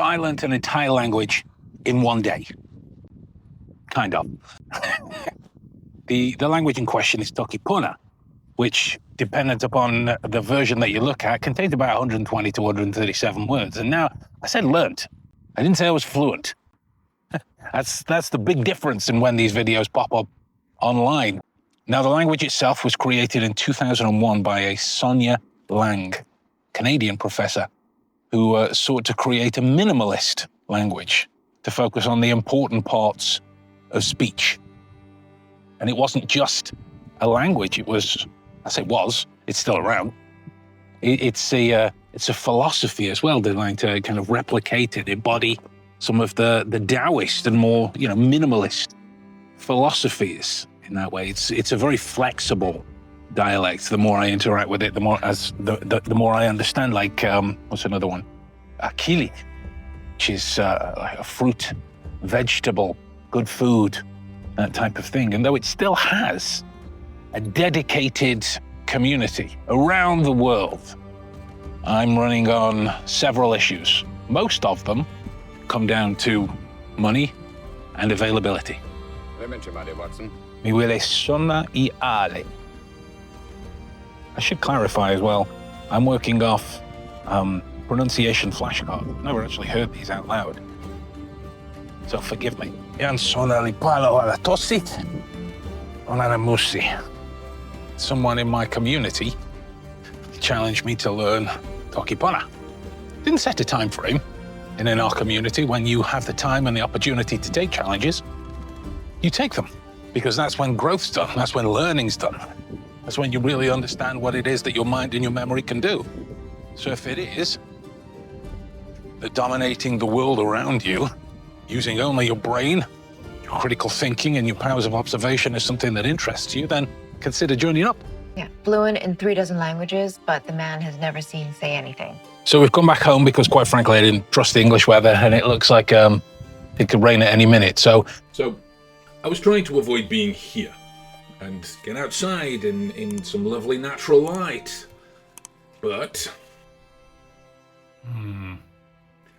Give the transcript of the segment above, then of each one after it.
I learned an entire language in one day. Kind of. The language in question is Toki Pona, which, dependent upon the version that you look at, contains about 120 to 137 words. And now, I said learnt. I didn't say I was fluent. That's the big difference in when these videos pop up online. Now, the language itself was created in 2001 by a Sonia Lang, Canadian professor, who sought to create a minimalist language to focus on the important parts of speech. And it wasn't just a language, it was, it's still around. It's a philosophy as well, designed to kind of replicate and embody some of the Taoist and more, minimalist philosophies in that way. It's a very flexible dialect. The more I interact with it, the more I understand. Like, what's another one? Akili, which is like a fruit, vegetable, good food, that type of thing. And though it still has a dedicated community around the world, I'm running on several issues. Most of them come down to money and availability. Watson. Mi huele sonna y ale. I should clarify as well, I'm working off pronunciation flashcards. I've never actually heard these out loud, so forgive me. Jan sonna li palo alla tossit, on alla musi. Someone in my community challenged me to learn Toki Pona. Didn't set a time frame. And in our community, when you have the time and the opportunity to take challenges, you take them. Because that's when growth's done, that's when learning's done. That's when you really understand what it is that your mind and your memory can do. So if it is that dominating the world around you, using only your brain, your critical thinking, and your powers of observation is something that interests you, then consider joining up. Yeah, fluent in 36 languages, but the man has never seen say anything. So we've come back home because, quite frankly, I didn't trust the English weather, and it looks like it could rain at any minute. So I was trying to avoid being here and get outside in some lovely natural light. But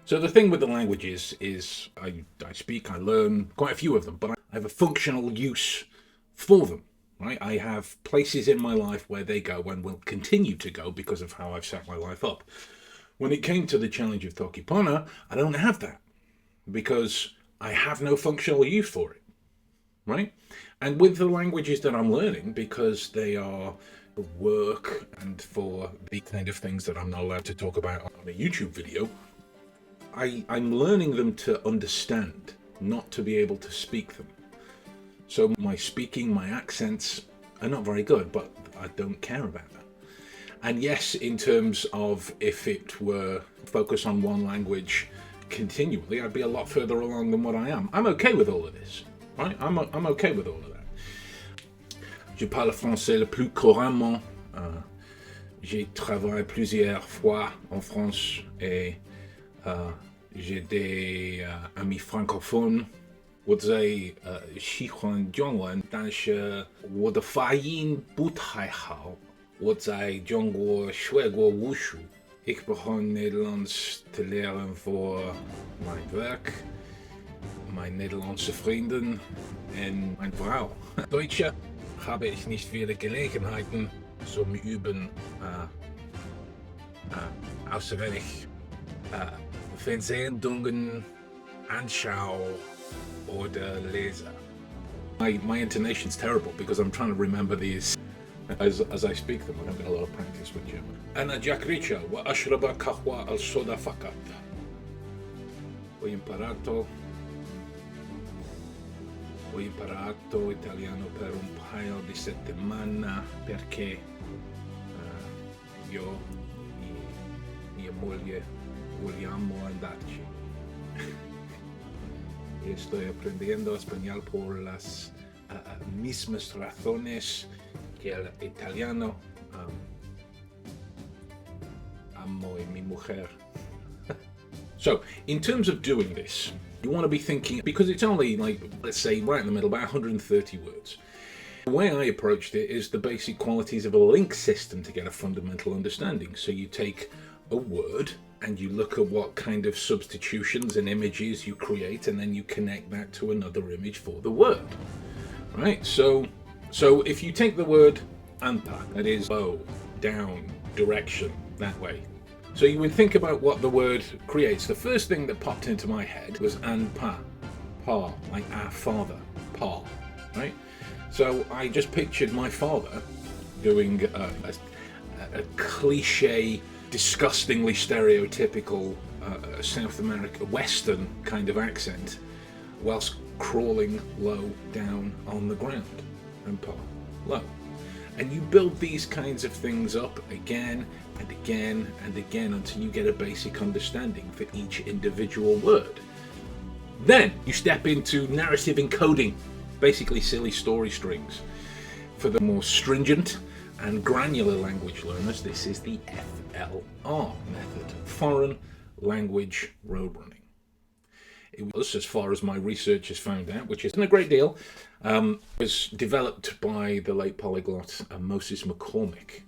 so the thing with the languages is I speak, I learn quite a few of them, but I have a functional use for them. Right? I have places in my life where they go and will continue to go because of how I've set my life up. When it came to the challenge of Toki Pona, I don't have that because I have no functional use for it, right? And with the languages that I'm learning, because they are for work and for the kind of things that I'm not allowed to talk about on a YouTube video, I'm learning them to understand, not to be able to speak them. So my speaking, my accents are not very good, but I don't care about that. And yes, in terms of if it were focus on one language continually, I'd be a lot further along than what I am. I'm okay with all of this, right? I'm okay with all of that. Je parle français le plus couramment. J'ai travaillé plusieurs fois en France et j'ai des amis francophones. 我在喜欢中文，但是我的发音不太好。我在中国学过武术。Ik begon Nederlands te leren voor mijn werk, mijn Nederlandse vrienden en mijn vrouw. Deutsche habe ich nicht viele Gelegenheiten zum Üben, außer wenn ich Fernsehsendungen anschaue oder lese. My intonation's terrible because I'm trying to remember these as I speak them. I don't get a lot of practice with German. أنا جاك ريتشل وأشرب قهوة الصودا فقط. Ho imparato italiano per un paio di settimane perché io e mia moglie vogliamo andarci. Y estoy aprendiendo español por las mismas razones que el italiano. Amo mi mujer. So, in terms of doing this, you want to be thinking, because it's only like, let's say, right in the middle, about 130 words. The way I approached it is the basic qualities of a link system to get a fundamental understanding. So you take a word, and you look at what kind of substitutions and images you create, and then you connect that to another image for the word, right? So if you take the word anpa, that is low, down, direction, that way. So you would think about what the word creates. The first thing that popped into my head was anpa, pa, like our father, pa, right? So I just pictured my father doing a cliche, disgustingly stereotypical South America, Western kind of accent, whilst crawling low down on the ground, and pa, low. And you build these kinds of things up again and again and again until you get a basic understanding for each individual word. Then you step into narrative encoding, basically silly story strings. For the more stringent and granular language learners, this is the FLR method, foreign language road running. It was, as far as my research has found out, which isn't a great deal, was developed by the late polyglot Moses McCormick,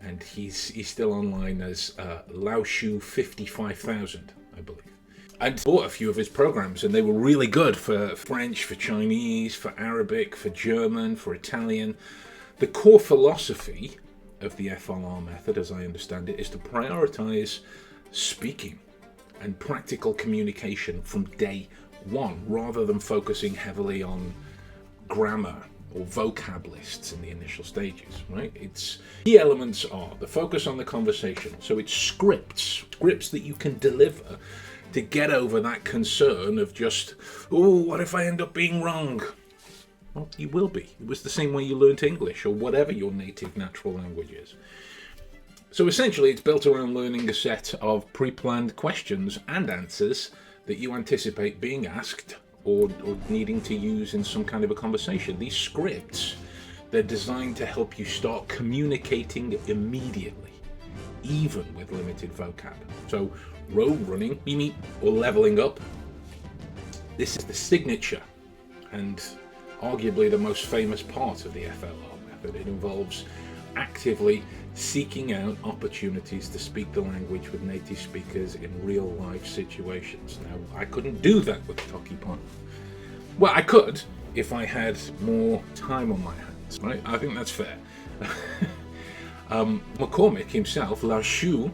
and he's still online as Laoshu 55,000, I believe. I'd bought a few of his programs, and they were really good for French, for Chinese, for Arabic, for German, for Italian. The core philosophy of the FLR method, as I understand it, is to prioritize speaking and practical communication from day one, rather than focusing heavily on grammar or vocab lists in the initial stages, right? Its key elements are the focus on the conversation. So it's scripts that you can deliver to get over that concern of just, oh, what if I end up being wrong? Well, you will be. It was the same way you learnt English or whatever your native natural language is. So essentially, it's built around learning a set of pre-planned questions and answers that you anticipate being asked or needing to use in some kind of a conversation. These scripts, they're designed to help you start communicating immediately, even with limited vocab. So road running, or leveling up, this is the signature and arguably the most famous part of the FLR method. It involves actively seeking out opportunities to speak the language with native speakers in real life situations. Now, I couldn't do that with Toki Pona. Well, I could if I had more time on my hands, right? I think that's fair. McCormick himself, Laoshu,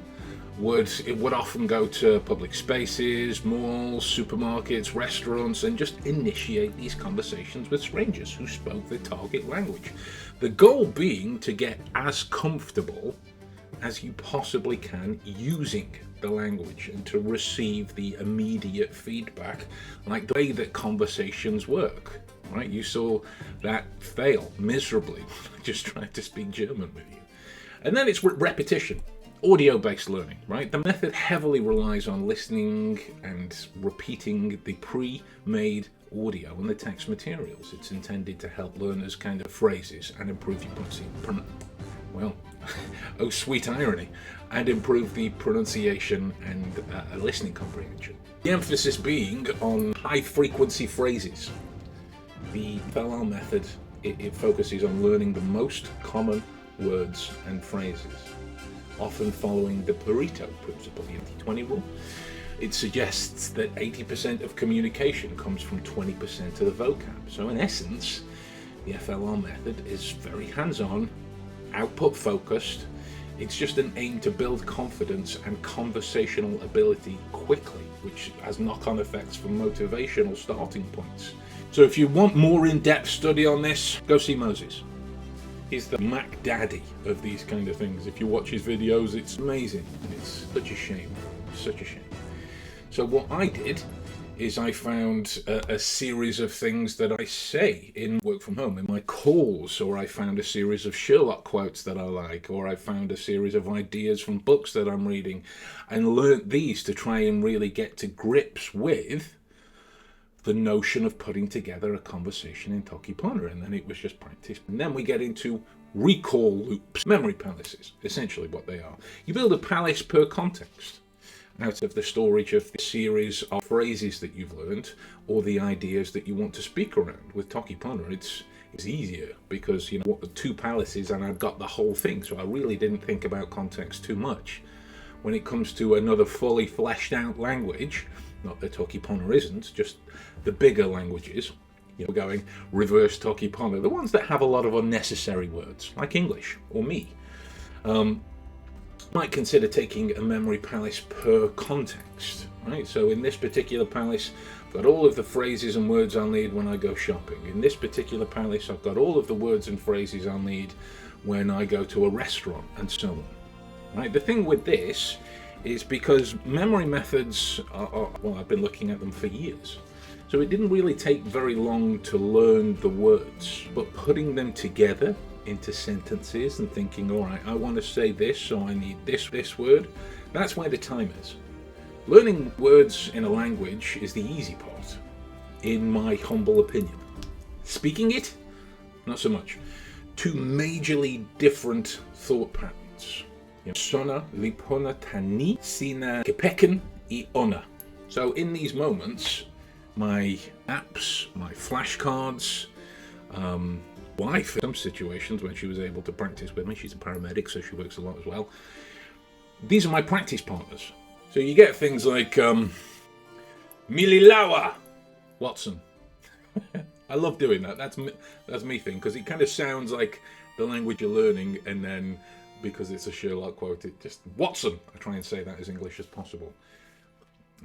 would often go to public spaces, malls, supermarkets, restaurants, and just initiate these conversations with strangers who spoke the target language. The goal being to get as comfortable as you possibly can using the language and to receive the immediate feedback, like the way that conversations work, right? You saw that fail miserably, just trying to speak German with you. And then it's repetition. Audio-based learning, right? The method heavily relies on listening and repeating the pre-made audio and the text materials. It's intended to help learners kind of phrases and improve your oh sweet irony, and improve the pronunciation and listening comprehension. The emphasis being on high-frequency phrases. The FLR method, it focuses on learning the most common words and phrases, often following the Pareto principle, the 80-20 rule. It suggests that 80% of communication comes from 20% of the vocab. So in essence, the FLR method is very hands-on, output-focused. It's just an aim to build confidence and conversational ability quickly, which has knock-on effects for motivational starting points. So if you want more in-depth study on this, go see Moses. He's the Mac Daddy of these kind of things. If you watch his videos, it's amazing. It's such a shame. Such a shame. So what I did is I found a series of things that I say in work from home, in my calls, or I found a series of Sherlock quotes that I like, or I found a series of ideas from books that I'm reading, and learnt these to try and really get to grips with the notion of putting together a conversation in Toki Pona, and then it was just practice. And then we get into recall loops, memory palaces, essentially what they are. You build a palace per context out of the storage of the series of phrases that you've learned or the ideas that you want to speak around. With Toki Pona, it's easier because, what the two palaces and I've got the whole thing, so I really didn't think about context too much. when it comes to another fully fleshed out language, not that Toki Pona isn't, just the bigger languages, you know, going reverse Toki Pona, the ones that have a lot of unnecessary words, like English or me. Might consider taking a memory palace per context, right? So in this particular palace, I've got all of the phrases and words I'll need when I go shopping. In this particular palace, I've got all of the words and phrases I'll need when I go to a restaurant, and so on. Right? The thing with this is because memory methods well, I've been looking at them for years. So it didn't really take very long to learn the words, but putting them together into sentences and thinking, all right, I want to say this, so I need this word. That's where the time is. Learning words in a language is the easy part, in my humble opinion. Speaking it, not so much. Two majorly different thought patterns. Sona lipona tani sina kepeken I ona. So in these moments, my apps, my flashcards, wife, in some situations when she was able to practice with me, she's a paramedic, so she works a lot as well. These are my practice partners. So you get things like Mililawa, Watson. I love doing that. That's me thing, because it kind of sounds like the language you're learning, and then because it's a Sherlock quote, it just Watson. I try and say that as English as possible.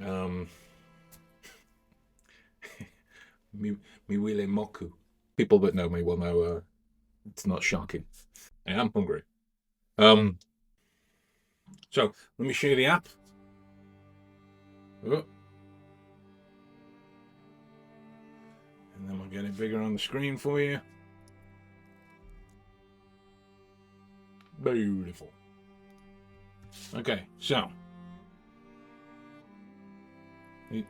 Miwile moku. People that know me will know it's not shocking. I am hungry. So let me show you the app. Oh. And then we'll get it bigger on the screen for you. Beautiful. Okay, so when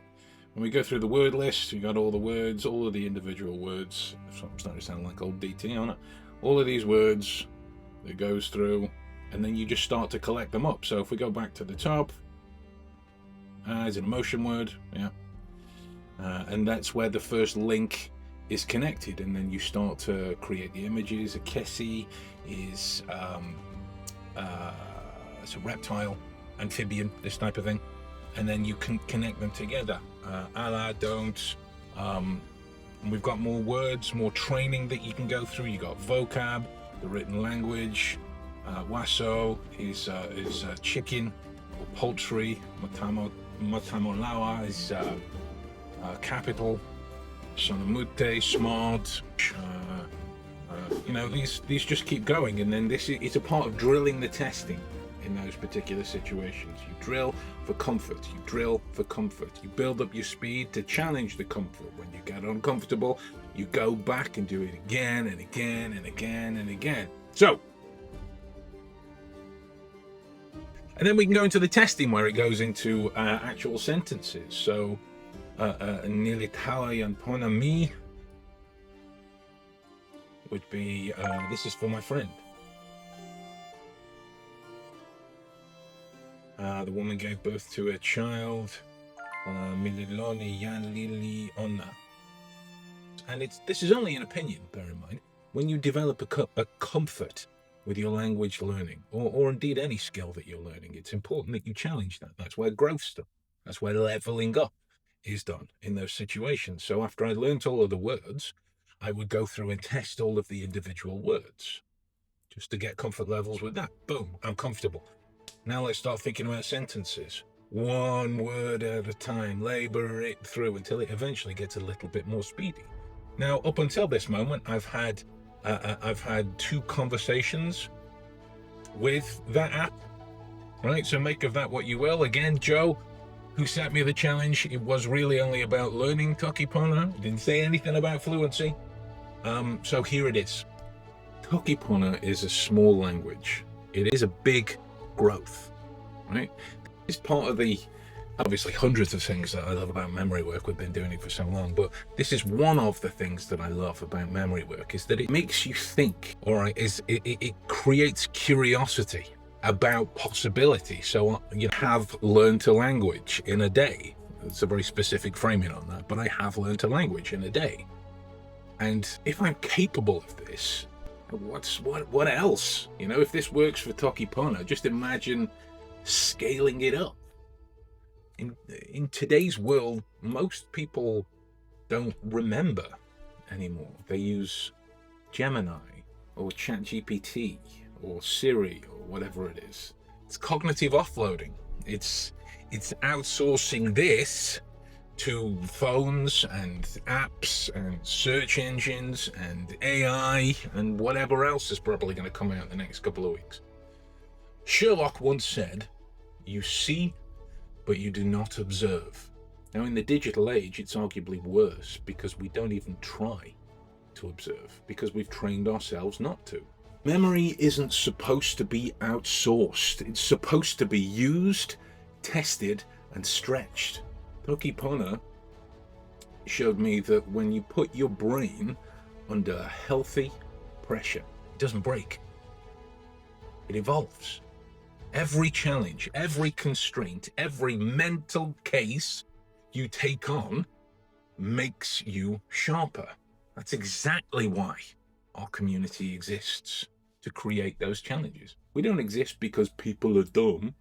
we go through the word list, you got all the words, all of the individual words. So I'm starting to sound like old DT on it. All of these words that goes through, and then you just start to collect them up. So if we go back to the top, is an emotion word, yeah. And that's where the first link is connected, and then you start to create the images. A kesi is it's a reptile, amphibian, this type of thing, and then you can connect them together. Allah, don't. We've got more words, more training that you can go through. You got vocab, the written language. Waso is chicken or poultry. Matamolawa is capital. Sonamute, smart. You know, these just keep going, and then this is a part of drilling the testing in those particular situations. You drill for comfort. You drill for comfort. You build up your speed to challenge the comfort. When you get uncomfortable, you go back and do it again and again and again and again. So, and then we can go into the testing where it goes into actual sentences. So, Nilitawa and Pona mi would be, this is for my friend. The woman gave birth to a child, Mililoni Yan Lili Ona. And this is only an opinion, bear in mind. When you develop a comfort with your language learning, or indeed any skill that you're learning, it's important that you challenge that. That's where growth's done. That's where leveling up is done in those situations. So after I learnt all of the words, I would go through and test all of the individual words just to get comfort levels with that. Boom, I'm comfortable. Now let's start thinking about sentences. One word at a time, labor it through until it eventually gets a little bit more speedy. Now, up until this moment, I've had 2 conversations with that app, right? So make of that what you will. Again, Joe, who set me the challenge, it was really only about learning Toki Pona. Didn't say anything about fluency. So here it is. Toki Pona is a small language. It is a big growth, right? It's part of the, obviously, hundreds of things that I love about memory work. We've been doing it for so long, but this is one of the things that I love about memory work, is that it makes you think, all right, it creates curiosity about possibility. So you have learned a language in a day. It's a very specific framing on that, but I have learned a language in a day. And if I'm capable of this, what else? You know, if this works for Toki Pona, just imagine scaling it up. In today's world, most people don't remember anymore. They use Gemini or ChatGPT or Siri or whatever it is. It's cognitive offloading. It's outsourcing this to phones and apps and search engines and AI and whatever else is probably going to come out in the next couple of weeks. Sherlock once said, "You see, but you do not observe." Now, in the digital age, it's arguably worse because we don't even try to observe because we've trained ourselves not to. Memory isn't supposed to be outsourced. It's supposed to be used, tested, and stretched. Toki Pona showed me that when you put your brain under healthy pressure, it doesn't break. It evolves. Every challenge, every constraint, every mental case you take on makes you sharper. That's exactly why our community exists, to create those challenges. We don't exist because people are dumb.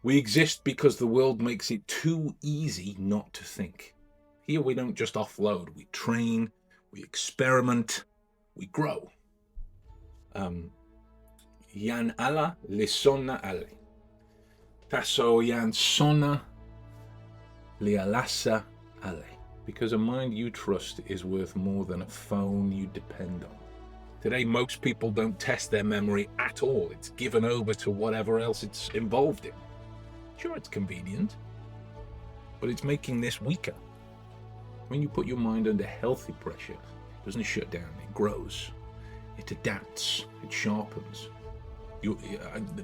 We exist because the world makes it too easy not to think. Here we don't just offload, we train, we experiment, we grow. Yan ala lisona ale. Taso yan sona lialasa ale. Because a mind you trust is worth more than a phone you depend on. Today, most people don't test their memory at all. It's given over to whatever else it's involved in. Sure, it's convenient, but it's making this weaker. When you put your mind under healthy pressure, it doesn't shut down, it grows, it adapts, it sharpens.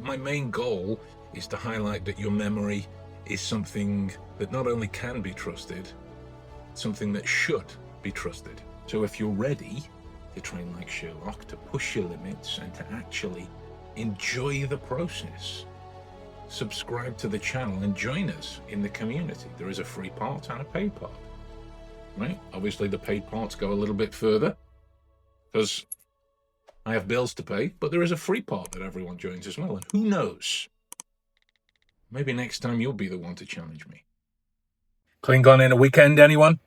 My main goal is to highlight that your memory is something that not only can be trusted, it's something that should be trusted. So if you're ready to train like Sherlock, to push your limits and to actually enjoy the process, subscribe to the channel and join us in the community. There is a free part and a paid part, right? Obviously the paid parts go a little bit further because I have bills to pay, but there is a free part that everyone joins as well. And who knows, maybe next time you'll be the one to challenge me. Klingon in a weekend, anyone?